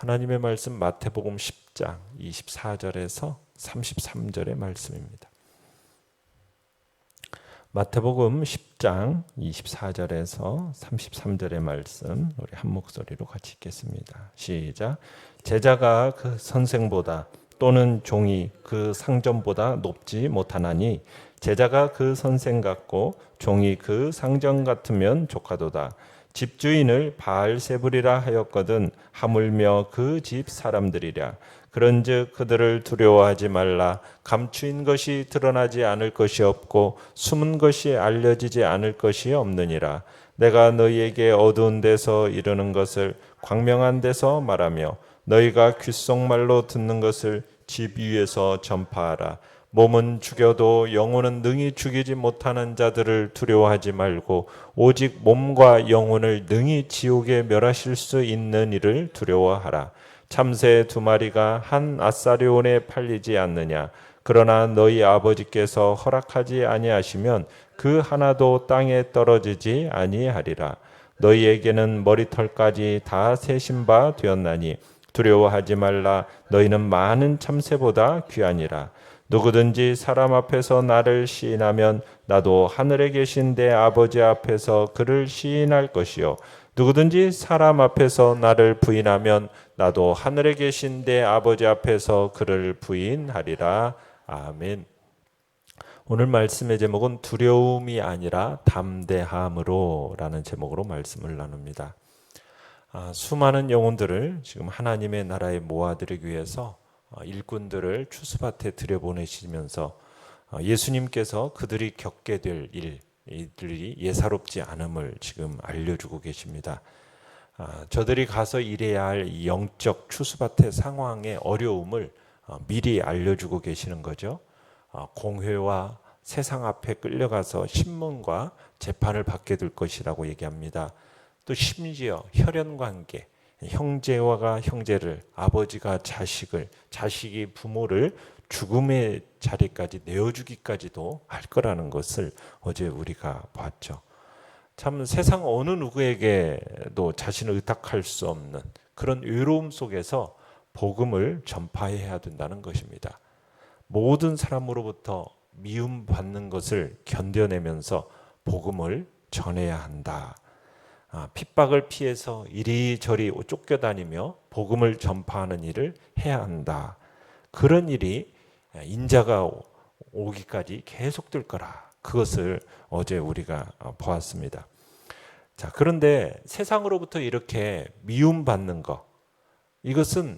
하나님의 말씀 마태복음 10장 24절에서 33절의 말씀입니다. 마태복음 10장 24절에서 33절의 말씀 우리 한 목소리로 같이 읽겠습니다. 시작. 제자가 그 선생보다 또는 종이 그 상전보다 높지 못하나니 제자가 그 선생 같고 종이 그 상전 같으면 족하도다. 집주인을 바알세불이라 하였거든 하물며 그 집 사람들이랴. 그런즉 그들을 두려워하지 말라. 감추인 것이 드러나지 않을 것이 없고 숨은 것이 알려지지 않을 것이 없느니라. 내가 너희에게 어두운 데서 이르는 것을 광명한 데서 말하며 너희가 귓속말로 듣는 것을 집 위에서 전파하라. 몸은 죽여도 영혼은 능히 죽이지 못하는 자들을 두려워하지 말고 오직 몸과 영혼을 능히 지옥에 멸하실 수 있는 이를 두려워하라. 참새 2마리가 한 아사리온에 팔리지 않느냐. 그러나 너희 아버지께서 허락하지 아니하시면 그 하나도 땅에 떨어지지 아니하리라. 너희에게는 머리털까지 다 세신 바 되었나니 두려워하지 말라. 너희는 많은 참새보다 귀하니라. 누구든지 사람 앞에서 나를 시인하면 나도 하늘에 계신 내 아버지 앞에서 그를 시인할 것이요 누구든지 사람 앞에서 나를 부인하면 나도 하늘에 계신 내 아버지 앞에서 그를 부인하리라. 아멘. 오늘 말씀의 제목은 두려움이 아니라 담대함으로 라는 제목으로 말씀을 나눕니다. 수많은 영혼들을 지금 하나님의 나라에 모아들이기 위해서 일꾼들을 추수밭에 들여보내시면서 예수님께서 그들이 겪게 될 이들이 예사롭지 않음을 지금 알려주고 계십니다. 저들이 가서 일해야 할 이 영적 추수밭의 상황의 어려움을 미리 알려주고 계시는 거죠. 공회와 세상 앞에 끌려가서 신문과 재판을 받게 될 것이라고 얘기합니다. 또 심지어 혈연관계, 형제와 형제를, 아버지가 자식을, 자식이 부모를 죽음의 자리까지 내어주기까지도 할 거라는 것을 어제 우리가 봤죠. 참 세상 어느 누구에게도 자신을 의탁할 수 없는 그런 외로움 속에서 복음을 전파해야 된다는 것입니다. 모든 사람으로부터 미움받는 것을 견뎌내면서 복음을 전해야 한다. 핍박을 피해서 이리저리 쫓겨다니며 복음을 전파하는 일을 해야 한다. 그런 일이 인자가 오기까지 계속될 거라. 그것을 어제 우리가 보았습니다. 자, 그런데 세상으로부터 이렇게 미움받는 것, 이것은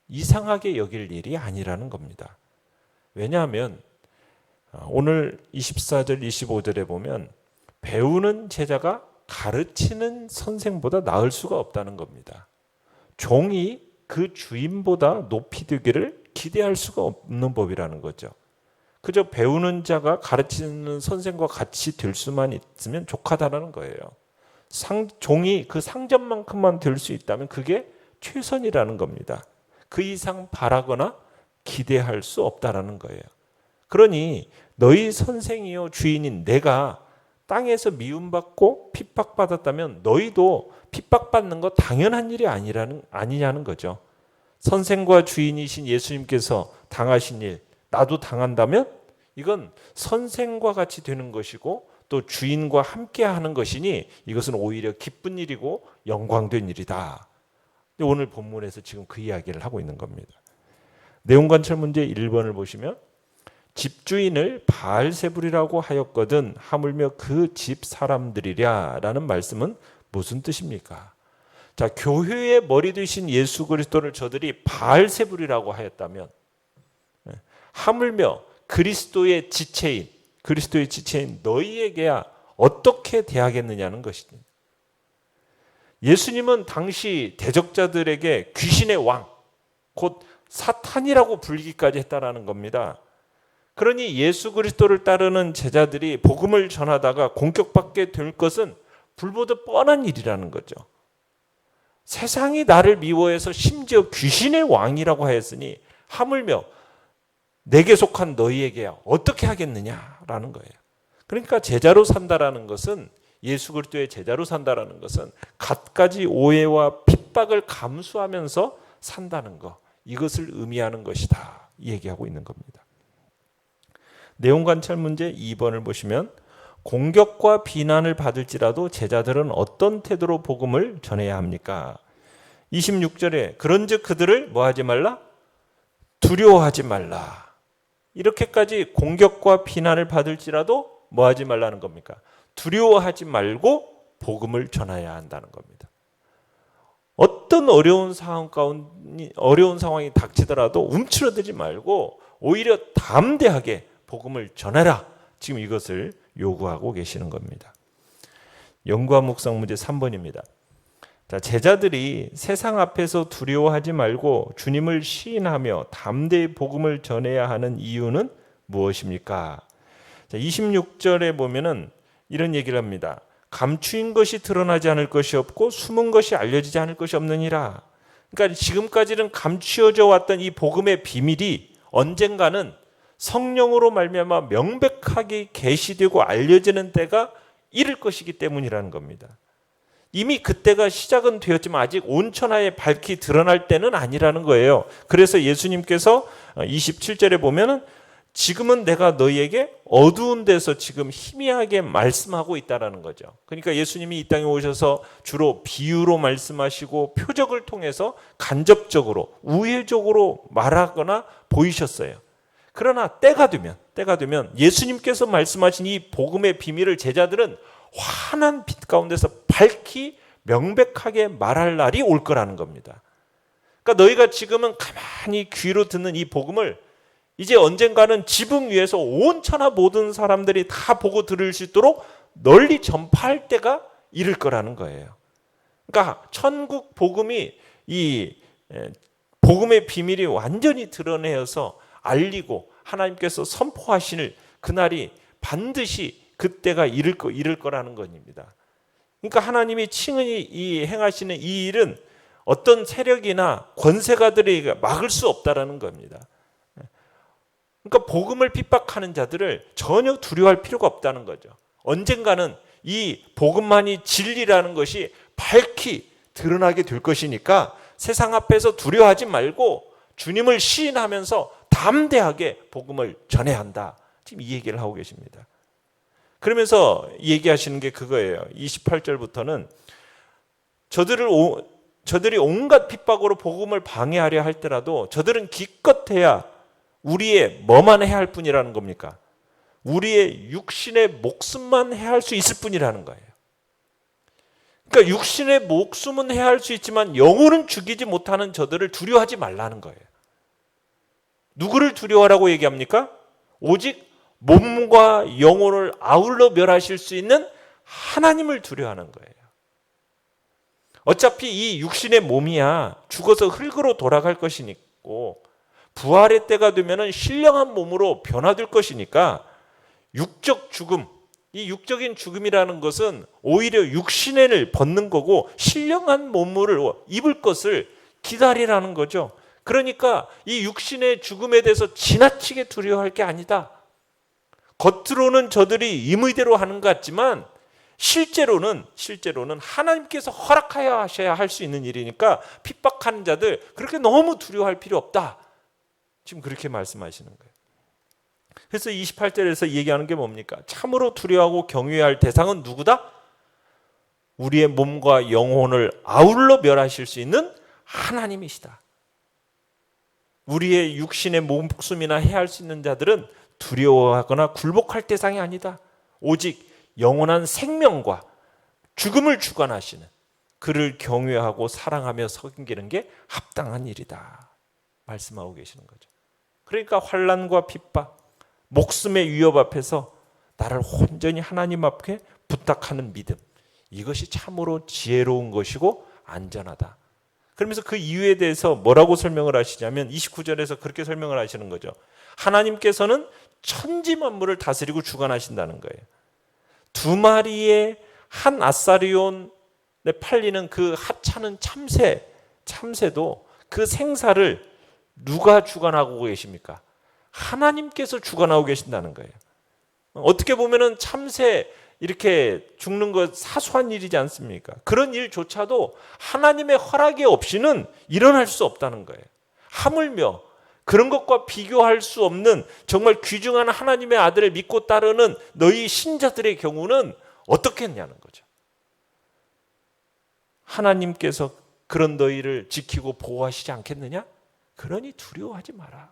이상하게 여길 일이 아니라는 겁니다. 왜냐하면 오늘 24절, 25절에 보면 배우는 제자가 가르치는 선생보다 나을 수가 없다는 겁니다. 종이 그 주인보다 높이 되기를 기대할 수가 없는 법이라는 거죠. 그저 배우는 자가 가르치는 선생과 같이 될 수만 있으면 족하다라는 거예요. 종이 그 상전만큼만 될 수 있다면 그게 최선이라는 겁니다. 그 이상 바라거나 기대할 수 없다라는 거예요. 그러니 너희 선생이요 주인인 내가 땅에서 미움받고 핍박받았다면 너희도 핍박받는 거 당연한 일이 아니냐는 거죠. 선생과 주인이신 예수님께서 당하신 일, 나도 당한다면 이건 선생과 같이 되는 것이고 또 주인과 함께 하는 것이니 이것은 오히려 기쁜 일이고 영광된 일이다. 오늘 본문에서 지금 그 이야기를 하고 있는 겁니다. 내용관찰 문제 1번을 보시면 집주인을 바알세불이라고 하였거든 하물며 그 집 사람들이랴 라는 말씀은 무슨 뜻입니까? 자, 교회의 머리 되신 예수 그리스도를 저들이 바알세불이라고 하였다면 하물며 그리스도의 지체인 너희에게야 어떻게 대하겠느냐는 것이죠. 예수님은 당시 대적자들에게 귀신의 왕, 곧 사탄이라고 불리기까지 했다라는 겁니다. 그러니 예수 그리스도를 따르는 제자들이 복음을 전하다가 공격받게 될 것은 불보듯 뻔한 일이라는 거죠. 세상이 나를 미워해서 심지어 귀신의 왕이라고 하였으니 하물며 내게 속한 너희에게야 어떻게 하겠느냐라는 거예요. 그러니까 제자로 산다라는 것은 예수 그리스도의 제자로 산다라는 것은 갖가지 오해와 핍박 핍박을 감수하면서 산다는 것, 이것을 의미하는 것이다 얘기하고 있는 겁니다. 내용 관찰 문제 2번을 보시면 공격과 비난을 받을지라도 제자들은 어떤 태도로 복음을 전해야 합니까? 26절에 그런즉 그들을 뭐하지 말라? 두려워하지 말라. 이렇게까지 공격과 비난을 받을지라도 뭐하지 말라는 겁니까? 두려워하지 말고 복음을 전해야 한다는 겁니다. 어떤 어려운 상황이 닥치더라도 움츠러들지 말고 오히려 담대하게 복음을 전해라. 지금 이것을 요구하고 계시는 겁니다. 연구와 묵상 문제 3번입니다. 자, 제자들이 세상 앞에서 두려워하지 말고 주님을 시인하며 담대히 복음을 전해야 하는 이유는 무엇입니까? 자, 26절에 보면은 이런 얘기를 합니다. 감추인 것이 드러나지 않을 것이 없고 숨은 것이 알려지지 않을 것이 없느니라. 그러니까 지금까지는 감추어져 왔던 이 복음의 비밀이 언젠가는 성령으로 말미암아 명백하게 계시되고 알려지는 때가 이를 것이기 때문이라는 겁니다. 이미 그때가 시작은 되었지만 아직 온 천하에 밝히 드러날 때는 아니라는 거예요. 그래서 예수님께서 27절에 보면은 지금은 내가 너희에게 어두운 데서 지금 희미하게 말씀하고 있다라는 거죠. 그러니까 예수님이 이 땅에 오셔서 주로 비유로 말씀하시고 표적을 통해서 간접적으로 우회적으로 말하거나 보이셨어요. 그러나 때가 되면 예수님께서 말씀하신 이 복음의 비밀을 제자들은 환한 빛 가운데서 밝히 명백하게 말할 날이 올 거라는 겁니다. 그러니까 너희가 지금은 가만히 귀로 듣는 이 복음을 이제 언젠가는 지붕 위에서 온 천하 모든 사람들이 다 보고 들을 수 있도록 널리 전파할 때가 이를 거라는 거예요. 그러니까 천국 복음이 이 복음의 비밀이 완전히 드러내어서 알리고 하나님께서 선포하시는 그날이 반드시 그때가 이를 거라는 것입니다. 그러니까 하나님이 칭히 행하시는 이 일은 어떤 세력이나 권세가들이 막을 수 없다라는 겁니다. 그러니까 복음을 핍박하는 자들을 전혀 두려워할 필요가 없다는 거죠. 언젠가는 이 복음만이 진리라는 것이 밝히 드러나게 될 것이니까 세상 앞에서 두려워하지 말고 주님을 시인하면서 담대하게 복음을 전해야 한다. 지금 이 얘기를 하고 계십니다. 그러면서 얘기하시는 게 그거예요. 28절부터는 저들이 온갖 핍박으로 복음을 방해하려 할때라도 저들은 기껏해야 우리의 뭐만 해야 할 뿐이라는 겁니까? 우리의 육신의 목숨만 해야 할 수 있을 뿐이라는 거예요. 그러니까 육신의 목숨은 해야 할 수 있지만 영혼은 죽이지 못하는 저들을 두려워하지 말라는 거예요. 누구를 두려워하라고 얘기합니까? 오직 몸과 영혼을 아울러 멸하실 수 있는 하나님을 두려워하는 거예요. 어차피 이 육신의 몸이야 죽어서 흙으로 돌아갈 것이니고 부활의 때가 되면 신령한 몸으로 변화될 것이니까 육적 죽음, 이 육적인 죽음이라는 것은 오히려 육신을 벗는 거고 신령한 몸을 입을 것을 기다리라는 거죠. 그러니까 이 육신의 죽음에 대해서 지나치게 두려워할 게 아니다. 겉으로는 저들이 임의대로 하는 것 같지만 실제로는 하나님께서 허락하여 하셔야 할 수 있는 일이니까 핍박하는 자들 그렇게 너무 두려워할 필요 없다. 지금 그렇게 말씀하시는 거예요. 그래서 28절에서 얘기하는 게 뭡니까? 참으로 두려워하고 경외해야 할 대상은 누구다? 우리의 몸과 영혼을 아울러 멸하실 수 있는 하나님이시다. 우리의 육신의 목숨이나 해야 할 수 있는 자들은 두려워하거나 굴복할 대상이 아니다. 오직 영원한 생명과 죽음을 주관하시는 그를 경외하고 사랑하며 섬기는 게 합당한 일이다. 말씀하고 계시는 거죠. 그러니까 환난과 핍박, 목숨의 위협 앞에서 나를 온전히 하나님 앞에 부탁하는 믿음, 이것이 참으로 지혜로운 것이고 안전하다. 그러면서 그 이유에 대해서 뭐라고 설명을 하시냐면 29절에서 그렇게 설명을 하시는 거죠. 하나님께서는 천지 만물을 다스리고 주관하신다는 거예요. 두 마리의 한 아사리온에 팔리는 그 하찮은 참새도 그 생사를 누가 주관하고 계십니까? 하나님께서 주관하고 계신다는 거예요. 어떻게 보면은 참새 이렇게 죽는 것 사소한 일이지 않습니까? 그런 일조차도 하나님의 허락이 없이는 일어날 수 없다는 거예요. 하물며 그런 것과 비교할 수 없는 정말 귀중한 하나님의 아들을 믿고 따르는 너희 신자들의 경우는 어떻게 했냐는 거죠. 하나님께서 그런 너희를 지키고 보호하시지 않겠느냐? 그러니 두려워하지 마라.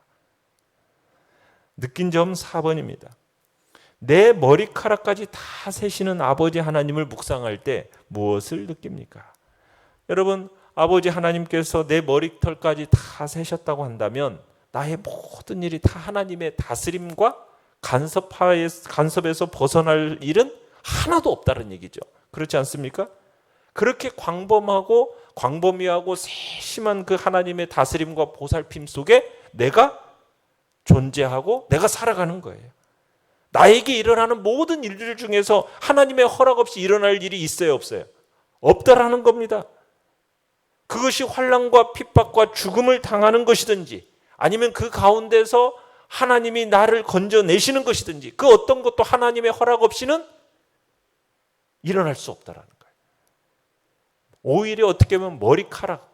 느낀 점 4번입니다. 내 머리카락까지 다 세시는 아버지 하나님을 묵상할 때 무엇을 느낍니까? 여러분, 아버지 하나님께서 내 머리털까지 다 세셨다고 한다면 나의 모든 일이 다 하나님의 다스림과 간섭에서 벗어날 일은 하나도 없다는 얘기죠. 그렇지 않습니까? 그렇게 광범위하고 세심한 그 하나님의 다스림과 보살핌 속에 내가 존재하고 내가 살아가는 거예요. 나에게 일어나는 모든 일들 중에서 하나님의 허락 없이 일어날 일이 있어요, 없어요? 없다라는 겁니다. 그것이 환난과 핍박과 죽음을 당하는 것이든지 아니면 그 가운데서 하나님이 나를 건져내시는 것이든지 그 어떤 것도 하나님의 허락 없이는 일어날 수 없다라는 거예요. 오히려 어떻게 보면 머리카락,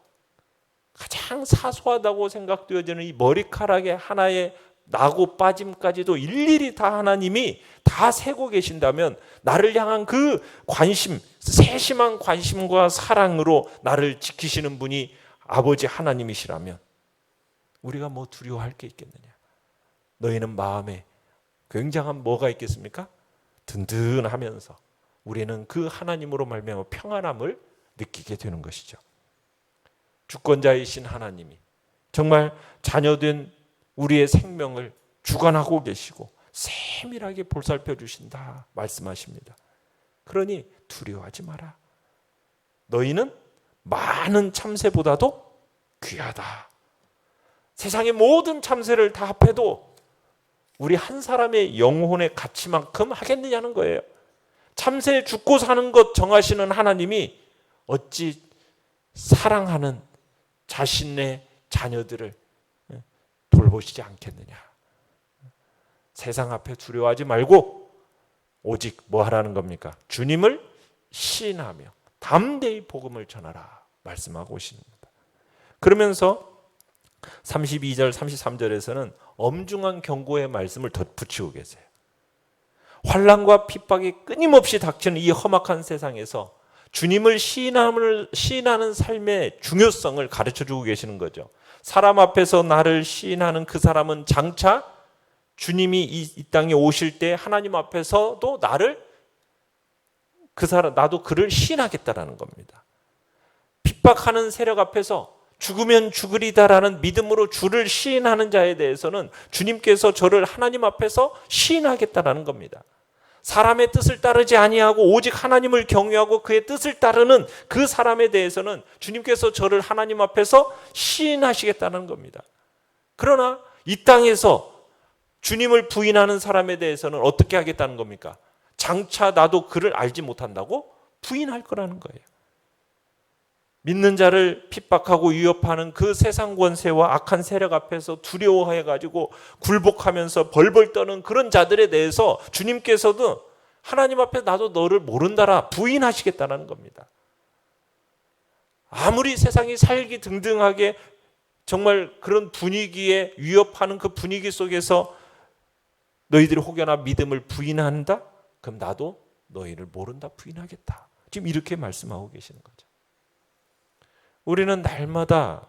가장 사소하다고 생각되어지는 이 머리카락의 하나의 나고 빠짐까지도 일일이 다 하나님이 다 세고 계신다면 나를 향한 그 관심, 세심한 관심과 사랑으로 나를 지키시는 분이 아버지 하나님이시라면 우리가 뭐 두려워할 게 있겠느냐? 너희는 마음에 굉장한 뭐가 있겠습니까? 든든하면서 우리는 그 하나님으로 말미암아 평안함을 느끼게 되는 것이죠. 주권자이신 하나님이 정말 자녀된 우리의 생명을 주관하고 계시고 세밀하게 보살펴 주신다 말씀하십니다. 그러니 두려워하지 마라. 너희는 많은 참새보다도 귀하다. 세상의 모든 참새를 다 합해도 우리 한 사람의 영혼의 가치만큼 하겠느냐는 거예요. 참새 죽고 사는 것 정하시는 하나님이 어찌 사랑하는 자신의 자녀들을 돌보시지 않겠느냐. 세상 앞에 두려워하지 말고 오직 뭐 하라는 겁니까? 주님을 시인하며 담대히 복음을 전하라 말씀하고 계십니다. 그러면서 32절 33절에서는 엄중한 경고의 말씀을 덧붙이고 계세요. 환난과 핍박이 끊임없이 닥치는 이 험악한 세상에서 주님을 시인하는 삶의 중요성을 가르쳐주고 계시는 거죠. 사람 앞에서 나를 시인하는 그 사람은 장차 주님이 이 땅에 오실 때 하나님 앞에서도 나도 그를 시인하겠다라는 겁니다. 핍박하는 세력 앞에서 죽으면 죽으리다라는 믿음으로 주를 시인하는 자에 대해서는 주님께서 저를 하나님 앞에서 시인하겠다라는 겁니다. 사람의 뜻을 따르지 아니하고 오직 하나님을 경외하고 그의 뜻을 따르는 그 사람에 대해서는 주님께서 저를 하나님 앞에서 시인하시겠다는 겁니다. 그러나 이 땅에서 주님을 부인하는 사람에 대해서는 어떻게 하겠다는 겁니까? 장차 나도 그를 알지 못한다고 부인할 거라는 거예요. 믿는 자를 핍박하고 위협하는 그 세상 권세와 악한 세력 앞에서 두려워해가지고 굴복하면서 벌벌 떠는 그런 자들에 대해서 주님께서도 하나님 앞에 나도 너를 모른다라 부인하시겠다는 겁니다. 아무리 세상이 살기 등등하게 정말 그런 분위기에 위협하는 그 분위기 속에서 너희들이 혹여나 믿음을 부인한다? 그럼 나도 너희를 모른다 부인하겠다. 지금 이렇게 말씀하고 계시는 거죠. 우리는 날마다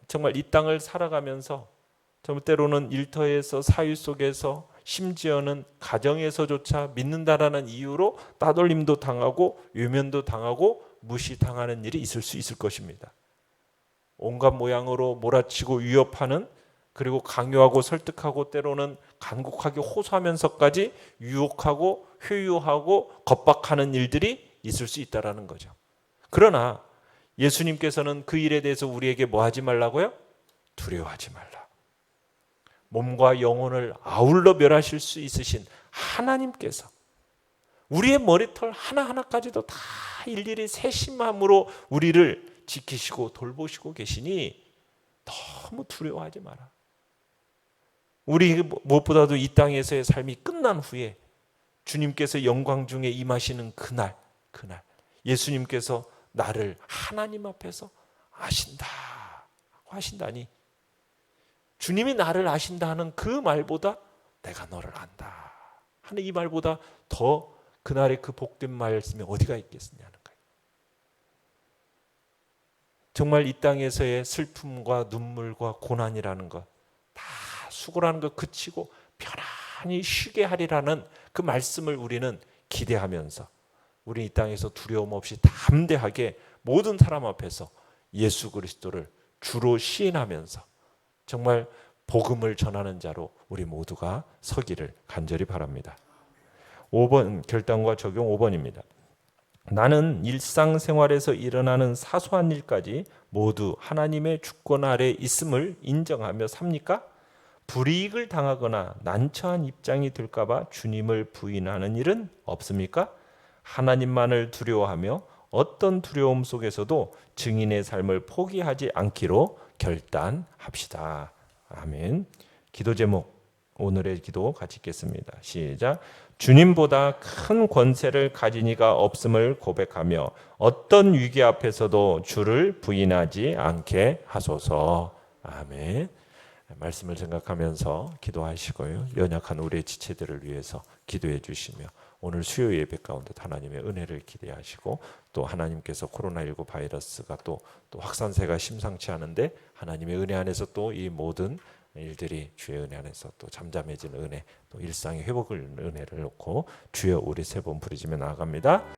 정말 이 땅을 살아가면서 정말 때로는 일터에서 사회 속에서 심지어는 가정에서조차 믿는다라는 이유로 따돌림도 당하고 외면도 당하고 무시당하는 일이 있을 수 있을 것입니다. 온갖 모양으로 몰아치고 위협하는 그리고 강요하고 설득하고 때로는 간곡하게 호소하면서까지 유혹하고 회유하고 겁박하는 일들이 있을 수 있다는 거죠. 그러나 예수님께서는 그 일에 대해서 우리에게 뭐 하지 말라고요? 두려워하지 말라. 몸과 영혼을 아울러 멸하실 수 있으신 하나님께서 우리의 머리털 하나하나까지도 다 일일이 세심함으로 우리를 지키시고 돌보시고 계시니 너무 두려워하지 마라. 우리 무엇보다도 이 땅에서의 삶이 끝난 후에 주님께서 영광 중에 임하시는 그날 예수님께서 나를 하나님 앞에서 아신다고 하신다니, 주님이 나를 아신다 하는 그 말보다 내가 너를 안다 하는 이 말보다 더 그날의 그 복된 말씀이 어디가 있겠느냐는 거예요. 정말 이 땅에서의 슬픔과 눈물과 고난이라는 것, 다 수고라는 것 그치고 편안히 쉬게 하리라는 그 말씀을 우리는 기대하면서 우리 이 땅에서 두려움 없이 담대하게 모든 사람 앞에서 예수 그리스도를 주로 시인하면서 정말 복음을 전하는 자로 우리 모두가 서기를 간절히 바랍니다. 5번 결단과 적용 5번입니다. 나는 일상생활에서 일어나는 사소한 일까지 모두 하나님의 주권 아래 있음을 인정하며 삽니까? 불이익을 당하거나 난처한 입장이 될까 봐 주님을 부인하는 일은 없습니까? 하나님만을 두려워하며 어떤 두려움 속에서도 증인의 삶을 포기하지 않기로 결단합시다. 아멘. 기도 제목, 오늘의 기도 같이 읽겠습니다. 시작. 주님보다 큰 권세를 가진 이가 없음을 고백하며 어떤 위기 앞에서도 주를 부인하지 않게 하소서. 아멘. 말씀을 생각하면서 기도하시고요. 연약한 우리의 지체들을 위해서 기도해 주시며 오늘 수요 예배 가운데 하나님의 은혜를 기대하시고 또 하나님께서 코로나19 바이러스가 또 확산세가 심상치 않은데 하나님의 은혜 안에서 또 이 모든 일들이 주의 은혜 안에서 또 잠잠해지는 은혜, 또 일상의 회복을 은혜를 놓고 주여 우리 세 번 부르짖며 나아갑니다.